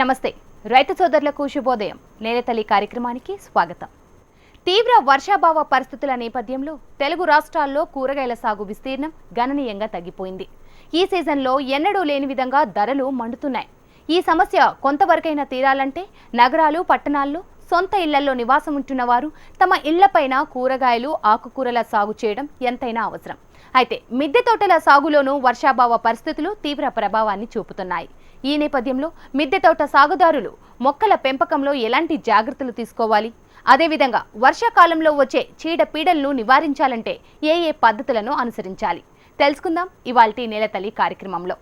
నమస్తే రైతు సోదరులకు శుభోదయం. నేలతల్లి కార్యక్రమానికి స్వాగతం. తీవ్ర వర్షాభావ పరిస్థితుల నేపథ్యంలో తెలుగు రాష్ట్రాల్లో కూరగాయల సాగు విస్తీర్ణం గణనీయంగా తగ్గిపోయింది. ఈ సీజన్లో ఎన్నడూ లేని విధంగా ధరలు మండుతున్నాయి. ఈ సమస్య కొంతవరకైనా తీరాలంటే నగరాలు, పట్టణాల్లో సొంత ఇళ్లలో నివాసం ఉంటున్న వారు తమ ఇళ్లపైన కూరగాయలు, ఆకుకూరల సాగు చేయడం ఎంతైనా అవసరం. అయితే మిద్దె తోటల సాగులోనూ వర్షాభావ పరిస్థితులు తీవ్ర ప్రభావాన్ని చూపుతున్నాయి. ఈ నేపథ్యంలో మిద్దె తోట సాగుదారులు మొక్కల పెంపకంలో ఎలాంటి జాగ్రత్తలు తీసుకోవాలి, అదేవిధంగా వర్షాకాలంలో వచ్చే చీడపీడలను నివారించాలంటే ఏ ఏ పద్ధతులను అనుసరించాలి తెలుసుకుందాం ఇవాల్టి నేలతల్లి కార్యక్రమంలో.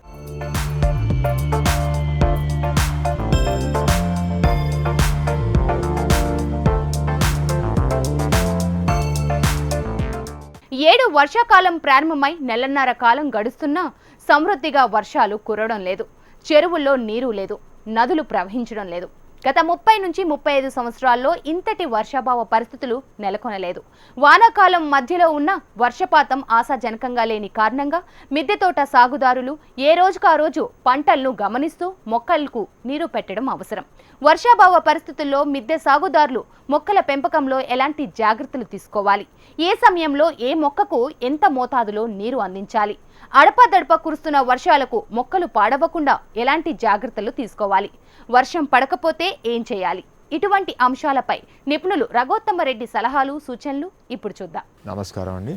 ఏడు వర్షాకాలం ప్రారంభమై నెలన్నర కాలం గడుస్తున్నా సమృద్ధిగా వర్షాలు కురవడం లేదు. చెరువుల్లో నీరు లేదు, నదులు ప్రవహించడం లేదు. గత 30 నుంచి 35 సంవత్సరాల్లో ఇంతటి వర్షాభావ పరిస్థితులు నెలకొనలేదు. వానాకాలం మధ్యలో ఉన్న వర్షపాతం ఆశాజనకంగా లేని కారణంగా మిద్దె తోట సాగుదారులు ఏ రోజుకు ఆ రోజు పంటలను గమనిస్తూ మొక్కలకు నీరు పెట్టడం అవసరం. వర్షాభావ పరిస్థితుల్లో మిద్దె సాగుదారులు మొక్కల పెంపకంలో ఎలాంటి జాగ్రత్తలు తీసుకోవాలి, ఏ సమయంలో ఏ మొక్కకు ఎంత మోతాదులో నీరు అందించాలి, అడపాదడప కురుస్తున్న వర్షాలకు మొక్కలు పాడవకుండా ఎలాంటి జాగ్రత్తలు తీసుకోవాలి, వర్షం పడకపోతే ఏం చేయాలి, ఇటువంటి అంశాలపై నిపుణులు రఘోత్తమరెడ్డి సలహాలు, సూచనలు ఇప్పుడు చూద్దాం. నమస్కారం అండి.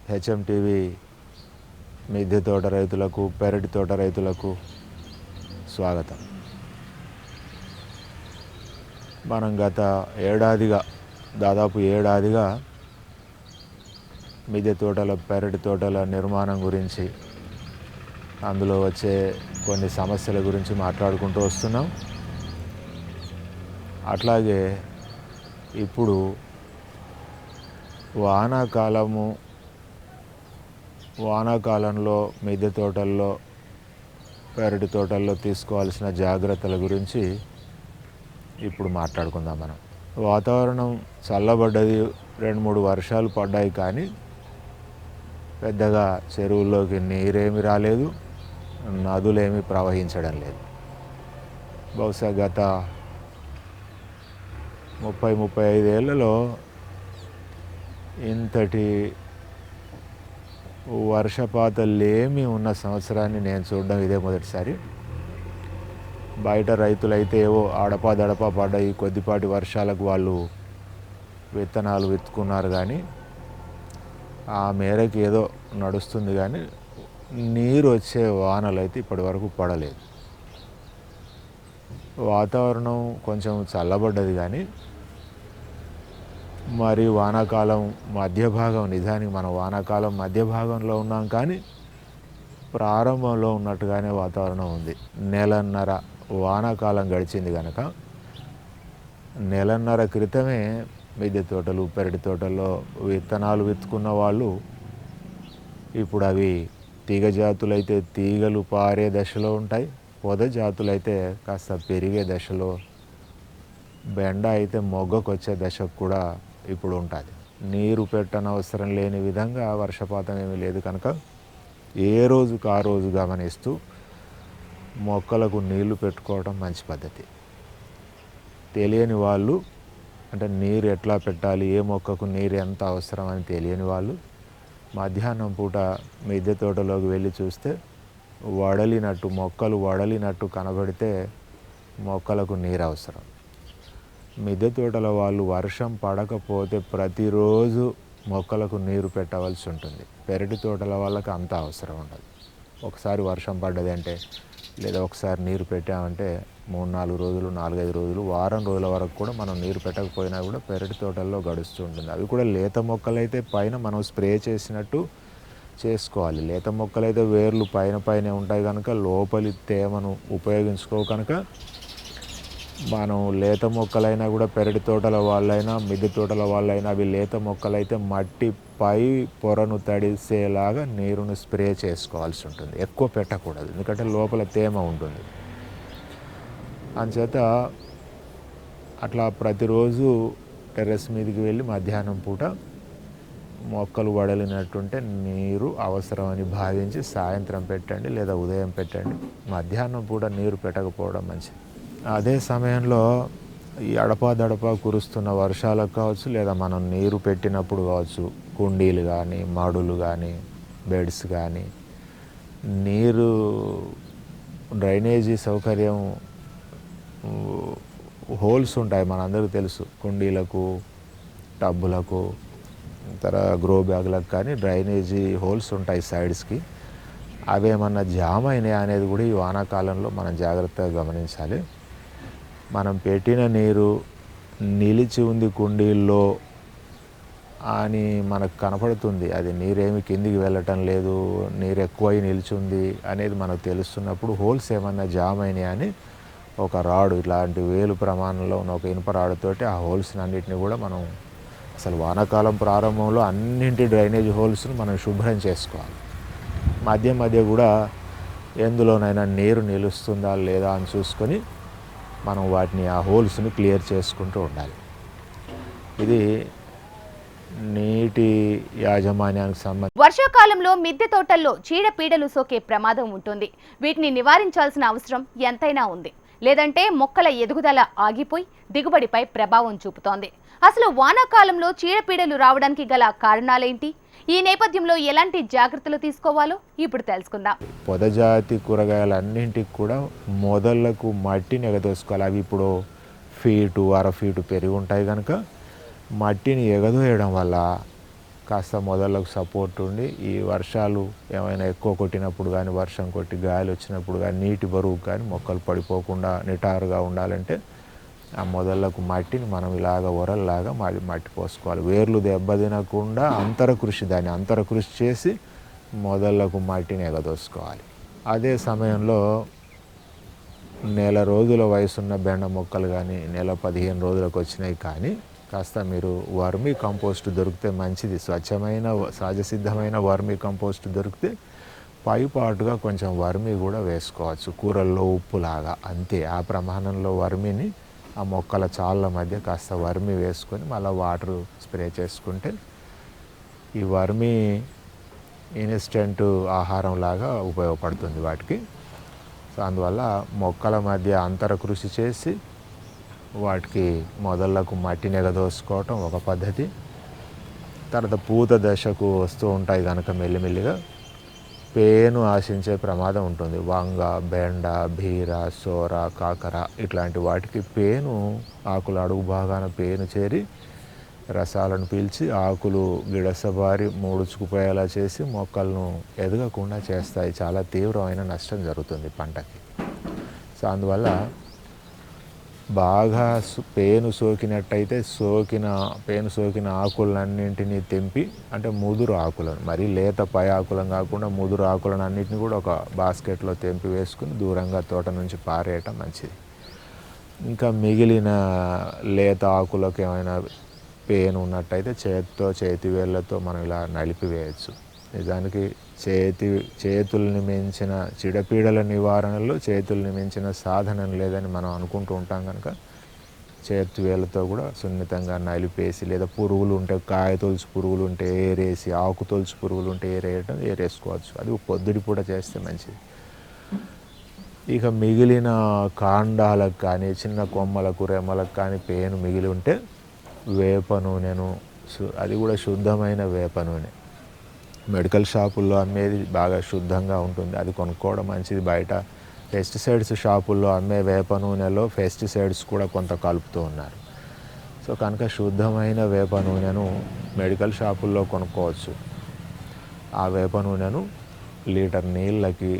హెచ్ఎంటీవీ మిద్దె తోట రైతులకు, పెరటి తోట రైతులకు స్వాగతం. మనం గత దాదాపు ఏడాదిగా మిద్దె తోటల, పెరటి తోటల నిర్మాణం గురించి, అందులో వచ్చే కొన్ని సమస్యల గురించి మాట్లాడుకుంటూ వస్తున్నాం. అట్లాగే ఇప్పుడు వానాకాలంలో మిద్దె తోటల్లో, పెరటి తోటల్లో తీసుకోవాల్సిన జాగ్రత్తల గురించి ఇప్పుడు మాట్లాడుకుందాం. మనం వాతావరణం చల్లబడ్డది, 2-3 వర్షాలు పడ్డాయి, కానీ పెద్దగా చెరువుల్లోకి నీరేమి రాలేదు, నదులేమి ప్రవహించడం లేదు. బహుశా గత 30-35 ఏళ్లలో ఇంతటి వర్షపాతాలేమి ఉన్న సంవత్సరాన్ని నేను చూడడం ఇదే మొదటిసారి. బయట రైతులైతే ఏవో అడపాదడపా పడ్డాయి, కొద్దిపాటి వర్షాలకు వాళ్ళు విత్తనాలు విత్తుకున్నారు, కానీ ఆ మేరకు ఏదో నడుస్తుంది, కానీ నీరు వచ్చే వానలు అయితే ఇప్పటి వరకు పడలేదు. వాతావరణం కొంచెం చల్లబడ్డది, కానీ మరి వానాకాలం మధ్య భాగం, నిజానికి మనం వానాకాలం మధ్య భాగంలో ఉన్నాం, కానీ ప్రారంభంలో ఉన్నట్టుగానే వాతావరణం ఉంది. నెలన్నర వానాకాలం గడిచింది కనుక నెలన్నర క్రితమే మిద్దె తోటలు, పెరటి తోటల్లో విత్తనాలు విత్తుకున్న వాళ్ళు ఇప్పుడు అవి తీగ జాతులైతే తీగలు పారే దశలో ఉంటాయి, పొద జాతులైతే కాస్త పెరిగే దశలో, బెండ అయితే మొగ్గకు వచ్చే దశకు కూడా ఇప్పుడు ఉంటుంది. నీరు పెట్టనవసరం లేని విధంగా వర్షపాతం ఏమీ లేదు కనుక ఏ రోజుకు ఆ రోజు గమనిస్తూ మొక్కలకు నీళ్లు పెట్టుకోవడం మంచి పద్ధతి. తెలియని వాళ్ళు, అంటే నీరు ఎట్లా పెట్టాలి, ఏ మొక్కకు నీరు ఎంత అవసరం అని తెలియని వాళ్ళు మధ్యాహ్నం పూట మిద్దె తోటలోకి వెళ్ళి చూస్తే మొక్కలు వడలినట్టు కనబడితే మొక్కలకు నీరు అవసరం. మిద్దె తోటల వాళ్ళు వర్షం పడకపోతే ప్రతిరోజు మొక్కలకు నీరు పెట్టవలసి ఉంటుంది. పెరటి తోటల వాళ్ళకి అంత అవసరం ఉండదు. ఒకసారి వర్షం పడ్డది అంటే, లేదా ఒకసారి నీరు పెట్టామంటే 3-4 రోజులు, 4-5 రోజులు, వారం రోజుల వరకు కూడా మనం నీరు పెట్టకపోయినా కూడా పెరటి తోటల్లో గడుస్తూ ఉంటుంది. అవి కూడా లేత మొక్కలైతే పైన మనం స్ప్రే చేసినట్టు చేసుకోవాలి. లేత మొక్కలైతే వేర్లు పైనే ఉంటాయి కనుక లోపలి తేమను ఉపయోగించుకో కనుక మనం లేత మొక్కలైనా కూడా పెరటి తోటల వాళ్ళైనా మిద్దె తోటల వాళ్ళైనా అవి లేత మొక్కలైతే మట్టి పై పొరను తడిసేలాగా నీరును స్ప్రే చేసుకోవాల్సి ఉంటుంది. ఎక్కువ పెట్టకూడదు, ఎందుకంటే లోపల తేమ ఉంటుంది. అంచేత అట్లా ప్రతిరోజు టెర్రస్ మీదకి వెళ్ళి మధ్యాహ్నం పూట మొక్కలు వడలినట్టుంటే నీరు అవసరమని భావించి సాయంత్రం పెట్టండి లేదా ఉదయం పెట్టండి. మధ్యాహ్నం పూట నీరు పెట్టకపోవడం మంచిది. అదే సమయంలో ఈ అడపాదడపా కురుస్తున్న వర్షాలకు కావచ్చు, లేదా మనం నీరు పెట్టినప్పుడు కావచ్చు, కుండీలు కానీ, మడులు కానీ, బెడ్స్ కానీ, నీరు డ్రైనేజీ సౌకర్యం హోల్స్ ఉంటాయి, మనందరికీ తెలుసు. కుండీలకు, టబ్బులకు, గ్రో బ్యాగులకు కానీ డ్రైనేజీ హోల్స్ ఉంటాయి సైడ్స్కి. అవేమన్నా జామ్ అయినాయి అనేది కూడా ఈ వానాకాలంలో మనం జాగ్రత్తగా గమనించాలి. మనం పెట్టిన నీరు నిలిచి ఉంది కుండీల్లో అని మనకు కనపడుతుంది, అది నీరేమి కిందికి వెళ్ళటం లేదు, నీరు ఎక్కువై నిలిచింది అనేది మనకు తెలుస్తున్నప్పుడు హోల్స్ ఏమన్నా జామ్ అయినాయి అని ఒక రాడు, ఇట్లాంటి వేలు ప్రమాణంలో ఉన్న ఒక ఇనుప రాడుతోటి ఆ హోల్స్ని అన్నింటినీ కూడా మనం అసలు వానాకాలం ప్రారంభంలో అన్నింటి డ్రైనేజ్ హోల్స్ని మనం శుభ్రం చేసుకోవాలి. మధ్య మధ్య కూడా ఎందులోనైనా నీరు నిలుస్తుందా లేదా అని చూసుకొని మనం వాటిని ఆ హోల్స్ని క్లియర్ చేసుకుంటూ ఉండాలి. ఇది నీటి యాజమాన్యానికి సంబంధించి. వర్షాకాలంలో మిద్దె తోటల్లో చీడపీడలు సోకే ప్రమాదం ఉంటుంది. వీటిని నివారించాల్సిన అవసరం ఎంతైనా ఉంది. లేదంటే మొక్కల ఎదుగుదల ఆగిపోయి దిగుబడిపై ప్రభావం చూపుతోంది. అసలు వానాకాలంలో చీడపీడలు రావడానికి గల కారణాలేంటి? ఈ నేపథ్యంలో ఎలాంటి జాగ్రత్తలు తీసుకోవాలో ఇప్పుడు తెలుసుకుందాం. పొదజాతి కూరగాయలన్నింటికి కూడా మొదళ్లకు మట్టిని ఎగదోసుకోవాలి. అవి ఇప్పుడు ఫీటు, అరఫీటు పెరిగి ఉంటాయి కనుక మట్టిని ఎగదోయడం వల్ల కాస్త మొదళ్లకు సపోర్ట్ ఉండి ఈ వర్షాలు ఏమైనా ఎక్కువ కొట్టినప్పుడు కానీ, వర్షం కొట్టి గాలి వచ్చినప్పుడు కానీ, నీటి బరువు కానీ మొక్కలు పడిపోకుండా నిటారుగా ఉండాలంటే ఆ మొదళ్లకు మట్టిని మనం ఇలాగ ఒరల్లాగా మట్టి పోసుకోవాలి. వేర్లు దెబ్బతినకుండా దాన్ని అంతరకృషి చేసి మొదళ్లకు మట్టిని ఎగదోసుకోవాలి. అదే సమయంలో నెల రోజుల వయసున్న బెండ మొక్కలు కానీ, నెల 15 రోజులకు వచ్చినాయి కానీ కాస్త మీరు వర్మీ కంపోస్ట్ దొరికితే మంచిది. స్వచ్ఛమైన సహజసిద్ధమైన వర్మీ కంపోస్ట్ దొరికితే పైపాటుగా కొంచెం వర్మీ కూడా వేసుకోవచ్చు, కూరల్లో ఉప్పులాగా. అంతే, ఆ ప్రమాణంలో వర్మీని ఆ మొక్కల చాళ్ళ మధ్య కాస్త వర్మీ వేసుకొని మళ్ళీ వాటర్ స్ప్రే చేసుకుంటే ఈ వర్మీ ఇన్స్టెంట్ ఆహారం లాగా ఉపయోగపడుతుంది వాటికి. సో అందువల్ల మొక్కల మధ్య అంతర కృషి చేసి వాటికి మొదళ్లకు మట్టిని ఎగదోసుకోవటం ఒక పద్ధతి. తర్వాత పూత దశకు వస్తూ ఉంటాయి కనుక మెల్లిమెల్లిగా పేను ఆశించే ప్రమాదం ఉంటుంది. వంగ, బెండ, బీర, సోర, కాకర ఇట్లాంటి వాటికి పేను, ఆకుల అడుగు భాగాన పేను చేరి రసాలను పీల్చి ఆకులు గిడసబారి ముడుచుకుపోయేలా చేసి మొక్కలను ఎదగకుండా చేస్తాయి. చాలా తీవ్రమైన నష్టం జరుగుతుంది పంటకి. సో అందువల్ల బాగా పేను సోకినట్టయితే పేను సోకిన ఆకులన్నింటినీ తెంపి, అంటే ముదురు ఆకులను, మరీ లేత పై ఆకులను కాకుండా ముదురు ఆకులను అన్నింటినీ కూడా ఒక బాస్కెట్లో తెంపి వేసుకుని దూరంగా తోట నుంచి పారేయటం మంచిది. ఇంకా మిగిలిన లేత ఆకులకు ఏమైనా పేను ఉన్నట్టయితే చేతివేళ్ళతో మనం ఇలా నలిపివేయచ్చు. నిజానికి చేతుల్ని మించిన చీడపీడల నివారణలో చేతుల్ని మించిన సాధనం లేదని మనం అనుకుంటూ ఉంటాం కనుక చేతివేళ్ళతో కూడా సున్నితంగా నలిపేసి, లేదా పురుగులు ఉంటే, కాయ తొలుచు పురుగులు ఉంటే ఏరేసి, ఆకు తొలుచు పురుగులు ఉంటే ఏరేసుకోవచ్చు. అది పొద్దుడి పూట చేస్తే మంచిది. ఇక మిగిలిన కాండాలకు కానీ, చిన్న కొమ్మలకు, రెమ్మలకు కానీ పేను మిగిలి ఉంటే వేప నూనెను, అది కూడా శుద్ధమైన వేప నూనె, మెడికల్ షాపుల్లో అమ్మేది బాగా శుద్ధంగా ఉంటుంది, అది కొనుక్కోవడం మంచిది. బయట పెస్టిసైడ్స్ షాపుల్లో అమ్మే వేప నూనెలో పెస్టిసైడ్స్ కూడా కొంత కలుపుతూ ఉన్నారు. సో కనుక శుద్ధమైన వేప నూనెను మెడికల్ షాపుల్లో కొనుక్కోవచ్చు. ఆ వేప నూనెను లీటర్ నీళ్ళకి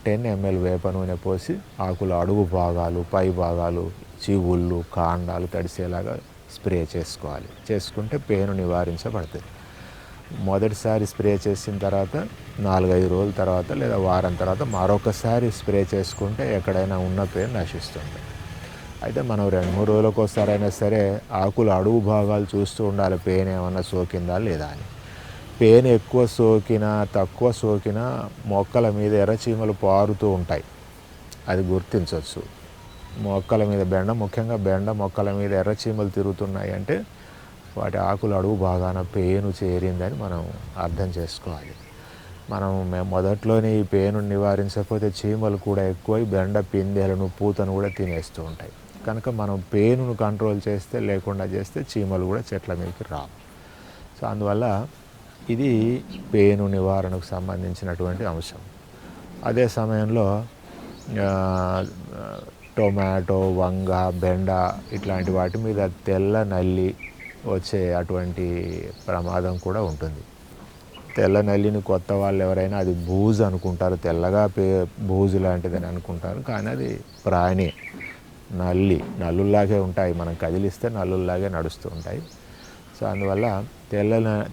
10 ml వేప నూనె పోసి ఆకుల అడుగు భాగాలు, పై భాగాలు, చిగుళ్ళు, కాండాలు తడిసేలాగా స్ప్రే చేసుకుంటే పేను నివారించబడుతుంది. మొదటిసారి స్ప్రే చేసిన తర్వాత 4-5 రోజుల తర్వాత లేదా వారం తర్వాత మరొకసారి స్ప్రే చేసుకుంటే ఎక్కడైనా ఉన్న పేను నశిస్తుంది. అయితే మనం 2-3 రోజులకు ఒకసారైనా సరే ఆకుల అడుగు భాగాలు చూస్తూ ఉండాలి, పేను ఏమన్నా సోకిందా లేదా అని. పేను ఎక్కువ సోకినా, తక్కువ సోకినా మొక్కల మీద ఎర్రచీమలు పారుతూ ఉంటాయి, అది గుర్తించవచ్చు. మొక్కల మీద ముఖ్యంగా బెండ మొక్కల మీద ఎర్రచీమలు తిరుగుతున్నాయి అంటే వాటి ఆకులు అడుగు భాగాన పేను చేరిందని మనం అర్థం చేసుకోవాలి. మేము మొదట్లోనే ఈ పేను నివారించకపోతే చీమలు కూడా ఎక్కువై బెండ పిందెలను పూతను కూడా తినేస్తూ ఉంటాయి. కనుక మనం పేనును కంట్రోల్ చేస్తే, లేకుండా చేస్తే చీమలు కూడా చెట్ల మీదకి రావు. సో అందువల్ల ఇది పేను నివారణకు సంబంధించినటువంటి అంశం. అదే సమయంలో టొమాటో, వంగ, బెండ ఇట్లాంటి వాటి మీద తెల్ల నల్లి వచ్చే అటువంటి ప్రమాదం కూడా ఉంటుంది. తెల్ల నల్లిని కొత్త వాళ్ళు ఎవరైనా అది బూజు అనుకుంటారు, తెల్లగా బూజు లాంటిదని అనుకుంటారు. కానీ అది ప్రాణి, నల్లుల్లాగే ఉంటాయి. మనం కదిలిస్తే నల్లుల్లాగే నడుస్తూ ఉంటాయి. సో అందువల్ల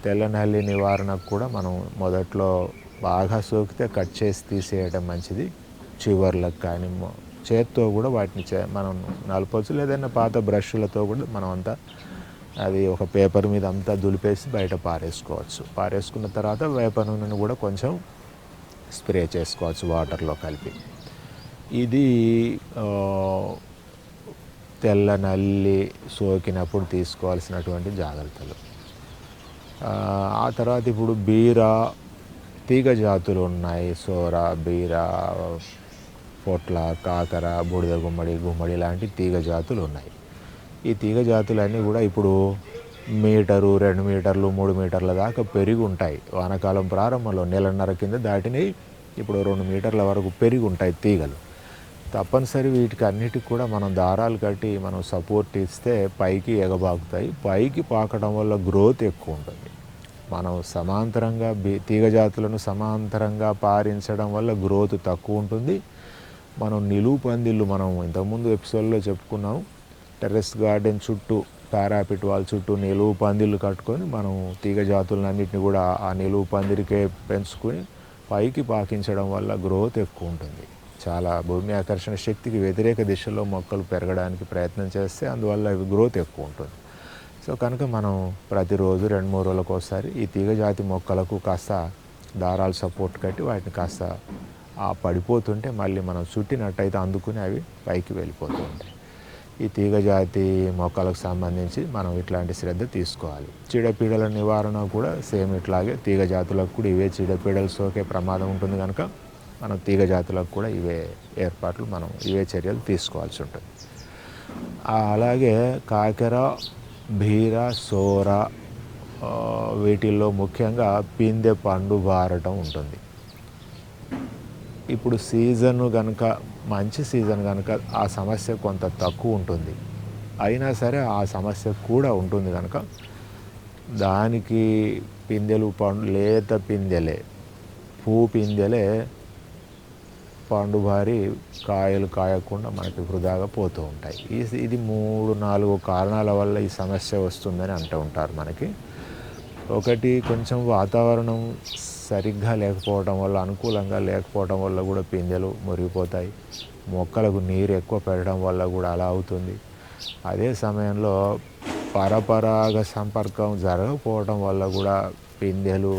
తెల్ల నల్లి నివారణకు కూడా మనం మొదట్లో బాగా సోకితే కట్ చేసి తీసేయడం మంచిది. చివర్లకు కానీ చేత్తో కూడా వాటిని మనం నలపవచ్చు, లేదన్నా పాత బ్రష్లతో కూడా మనం అంతా అది ఒక పేపర్ మీద అంతా దులిపేసి బయట పారేసుకోవచ్చు. పారేసుకున్న తర్వాత వేప నూనెను కూడా కొంచెం స్ప్రే చేసుకోవచ్చు వాటర్లో కలిపి. ఇది తెల్ల నల్లి సోకినప్పుడు తీసుకోవాల్సినటువంటి జాగ్రత్తలు. ఆ తర్వాత ఇప్పుడు బీర, తీగ జాతులు ఉన్నాయి. సోర, బీర, పొట్ల, కాకర, బూడిద గుమ్మడి లాంటి తీగ జాతులు ఉన్నాయి. ఈ తీగ జాతులన్నీ కూడా ఇప్పుడు మీటరు, 2 మీటర్లు, 3 మీటర్ల దాకా పెరిగి ఉంటాయి. వానాకాలం ప్రారంభంలో నెలన్నర కింద దాటినాయి. ఇప్పుడు 2 మీటర్ల వరకు పెరిగి ఉంటాయి తీగలు. తప్పనిసరి వీటికి అన్నిటికి కూడా మనం దారాలు కట్టి మనం సపోర్ట్ ఇస్తే పైకి ఎగబాకుతాయి. పైకి పాకడం వల్ల గ్రోత్ ఎక్కువ ఉంటుంది. మనం సమాంతరంగా తీగ జాతులను సమాంతరంగా పారించడం వల్ల గ్రోత్ తక్కువ ఉంటుంది. మనం నిలువు పందిళ్ళు, మనం ఇంతకుముందు ఎపిసోడ్లో చెప్పుకున్నాం, టెర్రస్ గార్డెన్ చుట్టూ, పారాపిట్ వాల్ చుట్టూ నిలువు పందిళ్ళు కట్టుకొని మనం తీగ జాతులన్నింటినీ కూడా ఆ నిలువు పందిరికే పెంచుకొని పైకి పాకించడం వల్ల గ్రోత్ ఎక్కువ ఉంటుంది. చాలా భూమి ఆకర్షణ శక్తికి వ్యతిరేక దిశలో మొక్కలు పెరగడానికి ప్రయత్నం చేస్తే అందువల్ల గ్రోత్ ఎక్కువ ఉంటుంది. సో కనుక మనం ప్రతిరోజు 2-3 రోజులకు ఒకసారి ఈ తీగ జాతి మొక్కలకు కాస్త దారాలు సపోర్ట్ కట్టి వాటిని కాస్త పడిపోతుంటే మళ్ళీ మనం చుట్టినట్టయితే అందుకుని అవి పైకి వెళ్ళిపోతూ ఉంటాయి. ఈ తీగ జాతి మొక్కలకు సంబంధించి మనం ఇట్లాంటి శ్రద్ధ తీసుకోవాలి. చీడపీడల నివారణ కూడా సేమ్ ఇట్లాగే తీగ జాతులకు కూడా ఇవే చీడపీడలు సోకే ప్రమాదం ఉంటుంది. కనుక మనం తీగ జాతులకు కూడా ఇవే ఏర్పాట్లు, మనం ఇవే చర్యలు తీసుకోవాల్సి ఉంటుంది. అలాగే కాకెర, బీర, సోర వీటిల్లో ముఖ్యంగా పిందె పండు బారటం ఉంటుంది. ఇప్పుడు సీజన్ కనుక మంచి సీజన్ కనుక ఆ సమస్య కొంత తక్కువ ఉంటుంది. అయినా సరే ఆ సమస్య కూడా ఉంటుంది కనుక దానికి పిందెలు, లేత పిందెలే, పిందెలే పండు బారి కాయలు కాయకుండా మనకి వృధాగా పోతూ ఉంటాయి. ఇది 3-4 కారణాల వల్ల ఈ సమస్య వస్తుందని అంటూ ఉంటారు మనకి. ఒకటి, కొంచెం వాతావరణం సరిగ్గా లేకపోవడం వల్ల, అనుకూలంగా లేకపోవడం వల్ల కూడా పిందెలు మురిగిపోతాయి. మొక్కలకు నీరు ఎక్కువ పెట్టడం వల్ల కూడా అలా అవుతుంది. అదే సమయంలో పరపరాగ సంపర్కం జరగకపోవడం వల్ల కూడా పిందెలు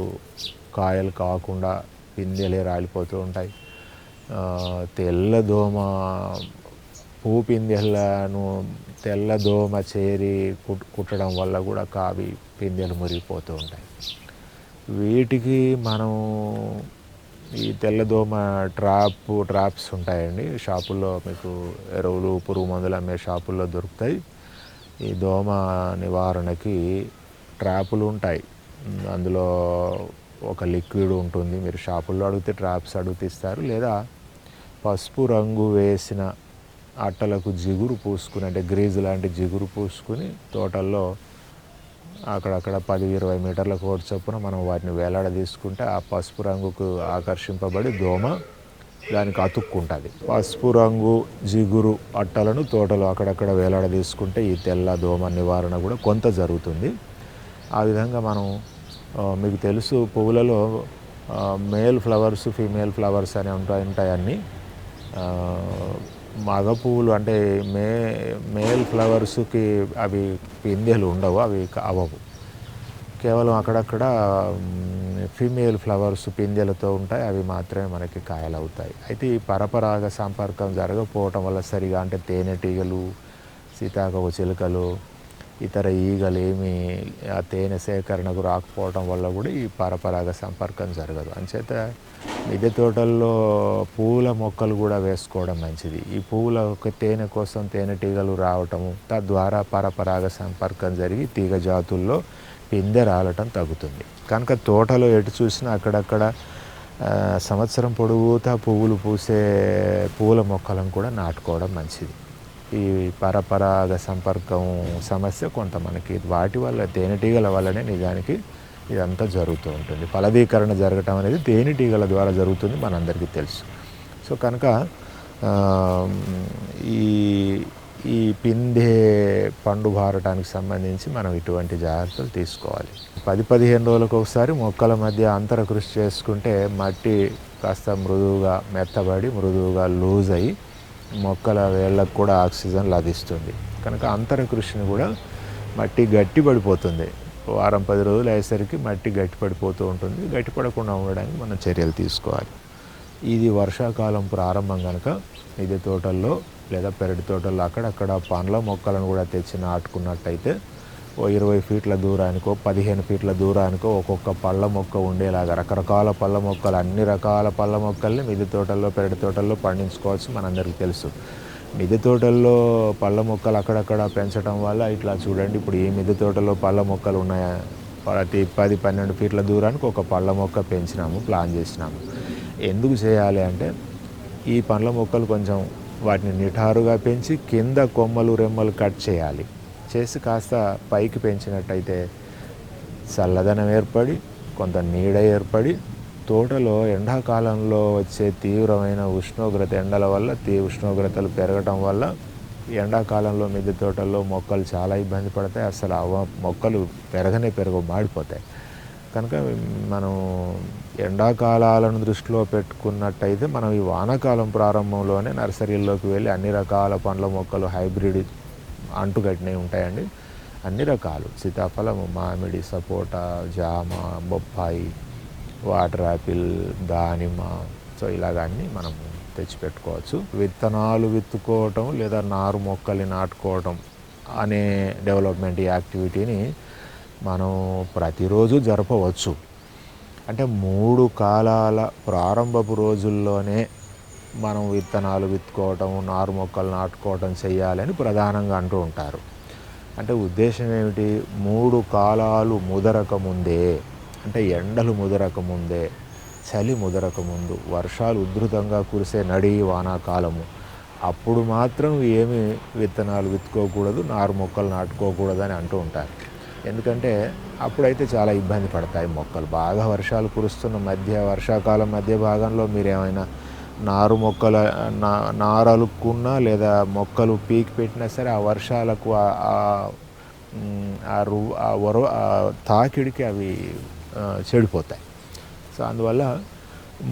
కాయలు కాకుండా పిందెలే రాలిపోతూ ఉంటాయి. తెల్లదోమ, పిందెలను తెల్లదోమ చేరి కుట్టడం వల్ల కూడా కావి పిందెలు మురిగిపోతూ ఉంటాయి. వీటికి మనం ఈ తెల్లదోమ ట్రాప్స్ ఉంటాయండి షాపుల్లో, మీకు ఎరువులు, పురుగు మందులు అమ్మే షాపుల్లో దొరుకుతాయి. ఈ దోమ నివారణకి ట్రాపులు ఉంటాయి. అందులో ఒక లిక్విడ్ ఉంటుంది. మీరు షాపుల్లో అడిగితే ట్రాప్స్ అడిగితే ఇస్తారు. లేదా పసుపు రంగు వేసిన అట్టలకు జిగురు పూసుకుని, అంటే గ్రీజు లాంటి జిగురు పూసుకుని తోటల్లో అక్కడక్కడ 10-20 మీటర్ల కోటి చొప్పున మనం వాటిని వేలాడ తీసుకుంటే ఆ పసుపు రంగుకు ఆకర్షింపబడి దోమ దానికి అతుక్కుంటుంది. పసుపు రంగు జిగురు అట్టలను తోటలో అక్కడక్కడ వేలాడ తీసుకుంటే ఈ తెల్ల దోమ నివారణ కూడా కొంత జరుగుతుంది. ఆ విధంగా మనం, మీకు తెలుసు పువ్వులలో మేల్ ఫ్లవర్స్, ఫీమేల్ ఫ్లవర్స్ అని ఉంటాయి అన్నీ. మగ పువ్వులు అంటే మేల్ ఫ్లవర్స్కి అవి పిందెలు ఉండవు, అవి అవ్వవు. కేవలం అక్కడక్కడ ఫీమేల్ ఫ్లవర్స్ పిందెలతో ఉంటాయి, అవి మాత్రమే మనకి కాయలు అవుతాయి. అయితే ఈ పరపరాగ సంపర్కం జరగకపోవటం వల్ల సరిగా, అంటే తేనెటీగలు, సీతాకోక చిలుకలు ఇతర ఈగలేమి ఆ తేనె సేకరణకు రాకపోవడం వల్ల కూడా ఈ పరపరాగ సంపర్కం జరగదు. అంచేత మిద్దె తోటల్లో పూల మొక్కలు కూడా వేసుకోవడం మంచిది. ఈ పూల తేనె కోసం తేనెటీగలు రావటము, తద్వారా పరపరాగ సంపర్కం జరిగి తీగ జాతుల్లో పిందె రాలటం తగ్గుతుంది. కనుక తోటలో ఎటు చూసినా అక్కడక్కడ సంవత్సరం పొడవుతా పువ్వులు పూసే పూల మొక్కలను కూడా నాటుకోవడం మంచిది. ఈ పరపరాగ సంపర్కం సమస్య కొంత మనకి వాటి వల్ల తేనెటీగల వల్లనే నిజానికి ఇదంతా జరుగుతూ ఉంటుంది. ఫలదీకరణ జరగటం అనేది తేనెటీగల ద్వారా జరుగుతుంది, మనందరికీ తెలుసు. సో కనుక ఈ ఈ పిందె పండు బారటానికి సంబంధించి మనం ఇటువంటి జాగ్రత్తలు తీసుకోవాలి. 10-15 రోజులకు ఒకసారి మొక్కల మధ్య అంతర కృషి చేసుకుంటే మట్టి కాస్త మృదువుగా మెత్తబడి మృదువుగా లూజ్ అయ్యి మొక్కల వేళ్ళకు కూడా ఆక్సిజన్ లభిస్తుంది. కనుక అంతర కృషిని కూడా మట్టి గట్టి పడిపోతుంది. వారం 10 రోజులు అయ్యేసరికి మట్టి గట్టి పడిపోతూ ఉంటుంది. గట్టిపడకుండా ఉండడానికి మనం చర్యలు తీసుకోవాలి. ఇది వర్షాకాలం ప్రారంభం కనుక మిద్దె తోటల్లో లేదా పెరటి తోటల్లో అక్కడక్కడ పండ్ల మొక్కలను కూడా తెచ్చి నాటుకున్నట్టయితే ఓ 20 ఫీట్ల దూరానికో 15 ఫీట్ల దూరానికో ఒక్కొక్క పళ్ళ మొక్క ఉండేలాగా రకరకాల పళ్ళ మొక్కలు, అన్ని రకాల పళ్ళ మొక్కల్ని మిద్దె తోటల్లో పెరటి తోటల్లో పండించుకోవచ్చు. మనందరికీ తెలుసు. మిద్దె తోటల్లో పళ్ళ మొక్కలు అక్కడక్కడ పెంచడం వల్ల ఇట్లా చూడండి, ఇప్పుడు ఈ మిద్దె తోటలో పళ్ళ మొక్కలు ఉన్నాయా, ప్రతి 10-12 ఫీట్ల దూరానికి ఒక పళ్ళ మొక్క పెంచినాము, ప్లాన్ చేసినాము. ఎందుకు చేయాలి అంటే ఈ పండ్ల మొక్కలు కొంచెం వాటిని నిఠారుగా పెంచి కింద కొమ్మలు రెమ్మలు కట్ చేయాలి. చేసి కాస్త పైకి పెంచినట్టయితే చల్లదనం ఏర్పడి కొంత నీడ ఏర్పడి తోటలో ఎండాకాలంలో వచ్చే తీవ్రమైన ఉష్ణోగ్రత ఎండల వల్ల ఉష్ణోగ్రతలు పెరగటం వల్ల ఎండాకాలంలో మిద్దె తోటల్లో మొక్కలు చాలా ఇబ్బంది పడతాయి. అసలు మొక్కలు పెరగవు, మాడిపోతాయి. కనుక మనం ఎండాకాలాలను దృష్టిలో పెట్టుకున్నట్టయితే మనం ఈ వానాకాలం ప్రారంభంలోనే నర్సరీల్లోకి వెళ్ళి అన్ని రకాల పండ్ల మొక్కలు హైబ్రిడ్ అంటుకట్టినవి ఉంటాయండి. అన్ని రకాలు సీతాఫలము, మామిడి, సపోటా, జామ, బొప్పాయి, వాటర్ యాపిల్, దానిమ్మ, సో ఇలాగ అన్నీ మనం తెచ్చిపెట్టుకోవచ్చు. విత్తనాలు విత్తుకోవటం లేదా నారు మొక్కల్ని నాటుకోవటం అనే డెవలప్మెంట్ యాక్టివిటీని మనం ప్రతిరోజు జరపవచ్చు. అంటే 3 కాలాల ప్రారంభపు రోజుల్లోనే మనం విత్తనాలు విత్తుకోవటం, నారు మొక్కలు నాటుకోవటం చేయాలని ప్రధానంగా అంటూ ఉంటారు. అంటే ఉద్దేశం ఏమిటి? 3 కాలాలు ముదరక ముందే, అంటే ఎండలు ముదరక ముందే, చలి ముదరక ముందు, వర్షాలు ఉధృతంగా కురిసే నడి వానాకాలము, అప్పుడు మాత్రం ఏమి విత్తనాలు విత్తుకోకూడదు, నారు మొక్కలు నాటుకోకూడదు అని అంటూ ఉంటారు. ఎందుకంటే అప్పుడైతే చాలా ఇబ్బంది పడతాయి మొక్కలు. బాగా వర్షాలు కురుస్తున్న వర్షాకాలం మధ్య భాగంలో మీరు ఏమైనా నారు మొక్కల నారలుక్కున్నా లేదా మొక్కలు పీకి పెట్టినా సరే ఆ వర్షాలకు తాకిడికి అవి చెడిపోతాయి. సో అందువల్ల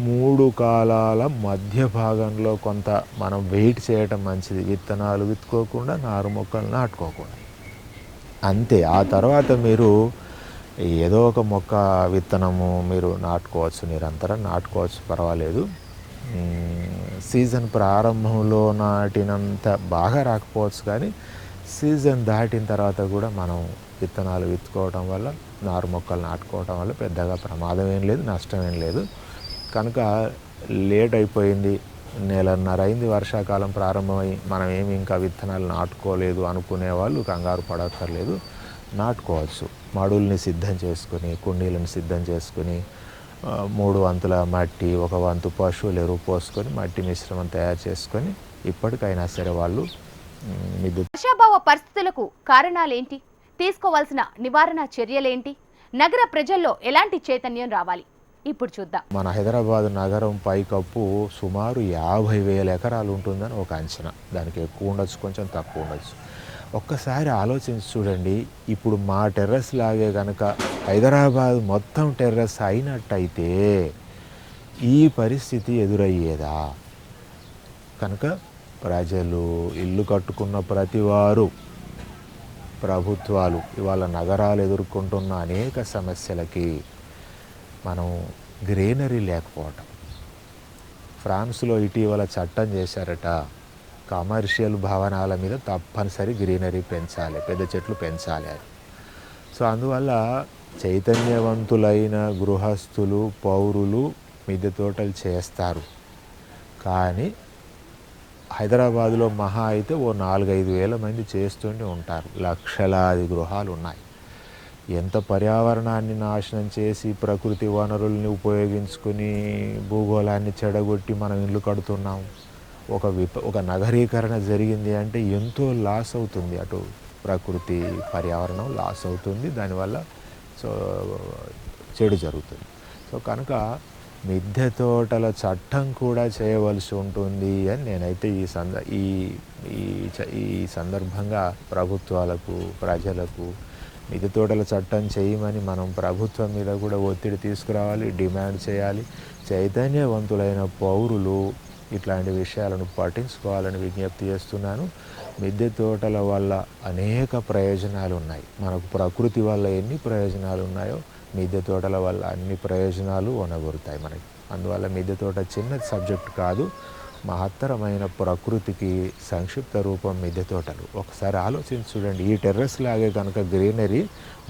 3 కాలాల మధ్య భాగంలో కొంత మనం వెయిట్ చేయటం మంచిది. విత్తనాలు విత్తుకోకుండా, నారు మొక్కలు నాటుకోకుండా. అంతే. ఆ తర్వాత మీరు ఏదో ఒక మొక్క విత్తనము మీరు నాటుకోవచ్చు, నిరంతరం నాటుకోవచ్చు, పర్వాలేదు. సీజన్ ప్రారంభంలో నాటినంత బాగా రాకపోవచ్చు, కానీ సీజన్ దాటిన తర్వాత కూడా మనం విత్తనాలు విత్తుకోవటం వల్ల, నారు మొక్కలు నాటుకోవటం వల్ల పెద్దగా ప్రమాదం ఏం లేదు, నష్టం ఏం లేదు. కనుక లేట్ అయిపోయింది, 1.5 నెలలు అయింది వర్షాకాలం ప్రారంభమై, మనం ఏమి ఇంకా విత్తనాలు నాటుకోలేదు అనుకునే వాళ్ళు కంగారు పడక్కర్లేదు, నాటుకోవచ్చు. మడుల్ని సిద్ధం చేసుకుని, కుండీలను సిద్ధం చేసుకుని 3 వంతుల మట్టి, 1 వంతు పశువుల ఎరువు పోసుకొని మట్టి మిశ్రమం తయారు చేసుకొని ఇప్పటికైనా సరే వాళ్ళు వర్షాభావ పరిస్థితులకు కారణాలేంటి, తీసుకోవాల్సిన నివారణ చర్యలేంటి, నగర ప్రజల్లో ఎలాంటి చైతన్యం రావాలి, ఇప్పుడు చూద్దాం. మన హైదరాబాద్ నగరం పైకప్పు సుమారు 50,000 ఎకరాలు ఉంటుందని ఒక అంచనా. దానికి ఎక్కువ ఉండొచ్చు, కొంచెం తక్కువ ఉండొచ్చు. ఒక్కసారి ఆలోచించి చూడండి, ఇప్పుడు మా టెర్రస్ లాగే కనుక హైదరాబాద్ మొత్తం టెర్రస్ అయినట్టయితే ఈ పరిస్థితి ఎదురయ్యేదా? కనుక ప్రజలు, ఇల్లు కట్టుకున్న ప్రతివారు, ప్రభుత్వాలు ఇవాళ నగరాలు ఎదుర్కొంటున్న అనేక సమస్యలకి మనం గ్రీనరీ లేకపోవటం. ఫ్రాన్స్లో ఇటీవల చట్టం చేశారట, కమర్షియల్ భవనాల మీద తప్పనిసరి గ్రీనరీ పెంచాలి, పెద్ద చెట్లు పెంచాలి అని. సో అందువల్ల చైతన్యవంతులైన గృహస్థులు, పౌరులు మిద్దె తోటలు చేస్తారు. కానీ హైదరాబాదులో మహా అయితే ఓ 4-5 వేల మంది చేస్తూనే ఉంటారు. లక్షలాది గృహాలు ఉన్నాయి. ఎంత పర్యావరణాన్ని నాశనం చేసి ప్రకృతి వనరుల్ని ఉపయోగించుకొని భూగోళాన్ని చెడగొట్టి మనం ఇల్లు కడుతున్నాం. ఒక నగరీకరణ జరిగింది అంటే ఎంతో లాస్ అవుతుంది. అటు ప్రకృతి పర్యావరణం లాస్ అవుతుంది. దానివల్ల సో చెడు జరుగుతుంది. సో కనుక మిద్దె తోటల చట్టం కూడా చేయవలసి ఉంటుంది అని నేనైతే ఈ సందర్భంగా ప్రభుత్వాలకు, ప్రజలకు మిద్దె తోటల చట్టం చేయమని మనం ప్రభుత్వం మీద కూడా ఒత్తిడి తీసుకురావాలి, డిమాండ్ చేయాలి. చైతన్యవంతులైన పౌరులు ఇట్లాంటి విషయాలను పట్టించుకోవాలని విజ్ఞప్తి చేస్తున్నాను. మిద్దె తోటల వల్ల అనేక ప్రయోజనాలు ఉన్నాయి. మనకు ప్రకృతి వల్ల ఎన్ని ప్రయోజనాలు ఉన్నాయో మిద్దె తోటల వల్ల అన్ని ప్రయోజనాలు ఒనగూరుతాయి మనకి. అందువల్ల మిద్దె తోట చిన్న సబ్జెక్ట్ కాదు, మహత్తరమైన ప్రకృతికి సంక్షిప్త రూపం మిద్దె తోటలు. ఒకసారి ఆలోచించి చూడండి, ఈ టెర్రస్ లాగే కనుక గ్రీనరీ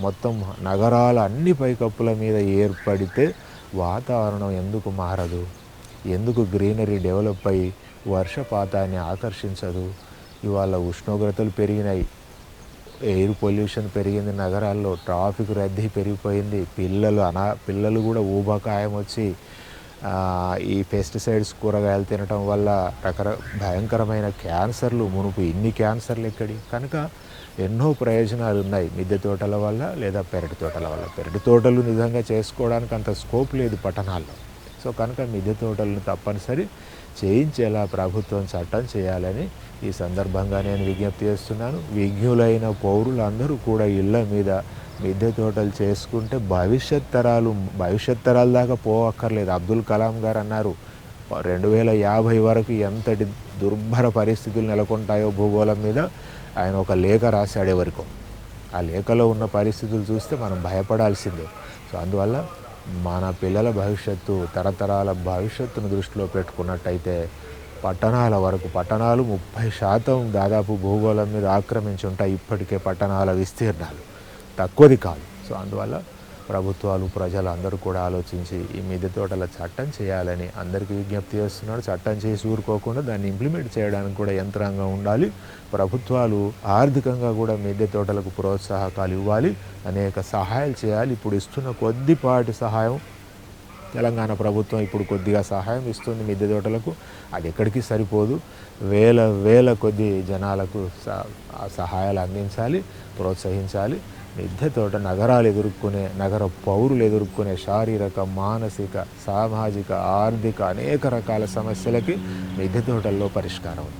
మొత్తం నగరాల అన్ని పైకప్పుల మీద ఏర్పడితే వాతావరణం ఎందుకు మారదు? ఎందుకు గ్రీనరీ డెవలప్ అయ్యి వర్షపాతాన్ని ఆకర్షించదు? ఇవాళ ఉష్ణోగ్రతలు పెరిగినాయి, ఎయిర్ పొల్యూషన్ పెరిగింది, నగరాల్లో ట్రాఫిక్ రద్దీ పెరిగిపోయింది, పిల్లలు కూడా ఊబకాయం వచ్చి ఈ పెస్టిసైడ్స్ కూరగాయలు తినటం వల్ల భయంకరమైన క్యాన్సర్లు, మునుపు ఇన్ని క్యాన్సర్లు ఎక్కడి. కనుక ఎన్నో ప్రయోజనాలు ఉన్నాయి మిద్దె తోటల వల్ల లేదా పెరటి తోటల వల్ల. పెరటి తోటలు నిజంగా చేసుకోవడానికి అంత స్కోప్ లేదు పట్టణాల్లో. సో కనుక మిద్దె తోటలను తప్పనిసరి చేయించేలా ప్రభుత్వం చట్టం చేయాలని ఈ సందర్భంగా నేను విజ్ఞప్తి చేస్తున్నాను. విజ్ఞులైన పౌరులందరూ కూడా ఇళ్ళ మీద మిద్దె తోటలు చేసుకుంటే భవిష్యత్ తరాల దాకా పోవక్కర్లేదు. అబ్దుల్ కలాం గారు అన్నారు 2050 వరకు ఎంతటి దుర్భర పరిస్థితులు నెలకొంటాయో భూగోళం మీద ఆయన ఒక లేఖ రాశాడు ఎవరికో. ఆ లేఖలో ఉన్న పరిస్థితులు చూస్తే మనం భయపడాల్సిందే. సో అందువల్ల మన పిల్లల భవిష్యత్తు, తరతరాల భవిష్యత్తును దృష్టిలో పెట్టుకున్నట్టయితే పట్టణాలు 30% దాదాపు భూగోళం మీద ఆక్రమించి ఉంటాయి. ఇప్పటికే పట్టణాల విస్తీర్ణాలు తక్కువది కాదు. సో అందువల్ల ప్రభుత్వాలు, ప్రజలు అందరూ కూడా ఆలోచించి ఈ మిద్దె తోటల చట్టం చేయాలని అందరికీ విజ్ఞప్తి చేస్తున్నాడు. చట్టం చేసి ఊరుకోకుండా దాన్ని ఇంప్లిమెంట్ చేయడానికి కూడా యంత్రాంగం ఉండాలి. ప్రభుత్వాలు ఆర్థికంగా కూడా మిద్దె తోటలకు ప్రోత్సాహకాలు ఇవ్వాలి, అనేక సహాయాలు చేయాలి. ఇప్పుడు ఇస్తున్న కొద్దిపాటి సహాయం, తెలంగాణ ప్రభుత్వం ఇప్పుడు కొద్దిగా సహాయం ఇస్తుంది మిద్దె తోటలకు, అది ఎక్కడికి సరిపోదు. వేల కొద్ది జనాలకు సహాయాలు అందించాలి, ప్రోత్సహించాలి. మిద్దె తోట నగర పౌరులు ఎదుర్కొనే శారీరక, మానసిక, సామాజిక, ఆర్థిక అనేక రకాల సమస్యలకి మిద్దె తోటల్లో పరిష్కారం ఉంది.